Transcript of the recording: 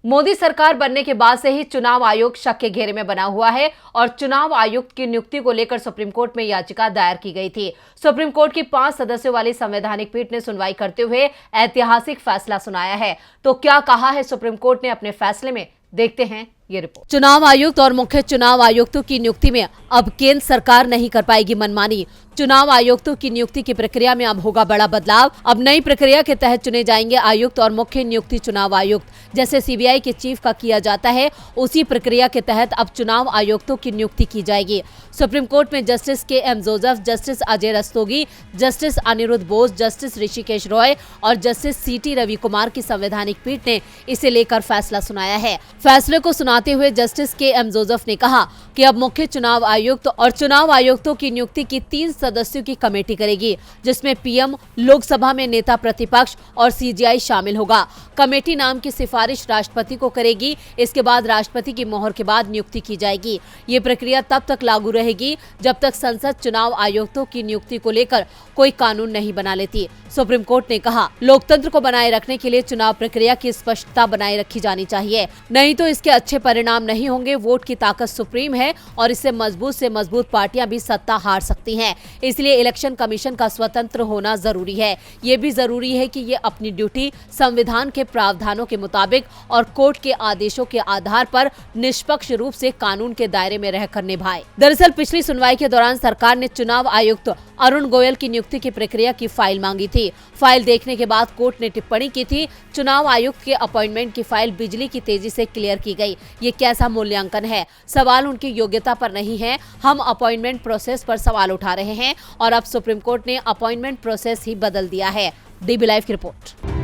मोदी सरकार बनने के बाद से ही चुनाव आयोग शक के घेरे में बना हुआ है और चुनाव आयुक्त की नियुक्ति को लेकर सुप्रीम कोर्ट में याचिका दायर की गई थी। सुप्रीम कोर्ट की 5 सदस्यों वाली संवैधानिक पीठ ने सुनवाई करते हुए ऐतिहासिक फैसला सुनाया है। तो क्या कहा है सुप्रीम कोर्ट ने अपने फैसले में, देखते हैं ये रिपोर्ट। चुनाव आयुक्त और मुख्य चुनाव आयुक्तों की नियुक्ति में अब केंद्र सरकार नहीं कर पाएगी मनमानी। चुनाव आयुक्तों की नियुक्ति की प्रक्रिया में अब होगा बड़ा बदलाव। अब नई प्रक्रिया के तहत चुने जाएंगे आयुक्त और मुख्य नियुक्ति चुनाव आयुक्त। जैसे सीबीआई के चीफ का किया जाता है, उसी प्रक्रिया के तहत अब चुनाव आयुक्तों की नियुक्ति की जाएगी। सुप्रीम कोर्ट में justice K M. Joseph, justice Ajay Rastogi, justice Aniruddha Bose, justice Hrishikesh Roy और जस्टिस सी.टी. रवि कुमार की संवैधानिक पीठ ने इसे लेकर फैसला सुनाया है। फैसले को सुनाते हुए जस्टिस के.एम. जोसेफ ने कहा कि अब मुख्य चुनाव आयुक्त और चुनाव आयुक्तों की नियुक्ति की 3 सदस्यों की कमेटी करेगी, जिसमें पीएम, लोकसभा में नेता प्रतिपक्ष और सीजीआई शामिल होगा। कमेटी नाम की सिफारिश राष्ट्रपति को करेगी। इसके बाद राष्ट्रपति की मोहर के बाद नियुक्ति की जाएगी। ये प्रक्रिया तब तक लागू रहेगी जब तक संसद चुनाव आयुक्तों की नियुक्ति को लेकर कोई कानून नहीं बना लेती। सुप्रीम कोर्ट ने कहा, लोकतंत्र को बनाए रखने के लिए चुनाव प्रक्रिया की स्पष्टता बनाए रखी जानी चाहिए, नहीं तो इसके अच्छे परिणाम नहीं होंगे। वोट की ताकत सुप्रीम है और इससे मजबूत से मजबूत पार्टियां भी सत्ता हार सकती हैं। इसलिए इलेक्शन कमीशन का स्वतंत्र होना जरूरी है। ये भी जरूरी है कि ये अपनी ड्यूटी संविधान के प्रावधानों के मुताबिक और कोर्ट के आदेशों के आधार पर निष्पक्ष रूप से कानून के दायरे में रहकर निभाए। दरअसल पिछली सुनवाई के दौरान सरकार ने चुनाव आयुक्त अरुण गोयल की नियुक्ति की प्रक्रिया की फाइल मांगी थी। फाइल देखने के बाद कोर्ट ने टिप्पणी की थी, चुनाव आयुक्त के अपॉइंटमेंट की फाइल बिजली की तेजी से क्लियर की गई। ये कैसा मूल्यांकन है? सवाल उनकी योग्यता पर नहीं है। हम अपॉइंटमेंट प्रोसेस पर सवाल उठा रहे हैं और अब सुप्रीम कोर्ट ने अपॉइंटमेंट प्रोसेस ही बदल दिया है। डीबी लाइव की रिपोर्ट।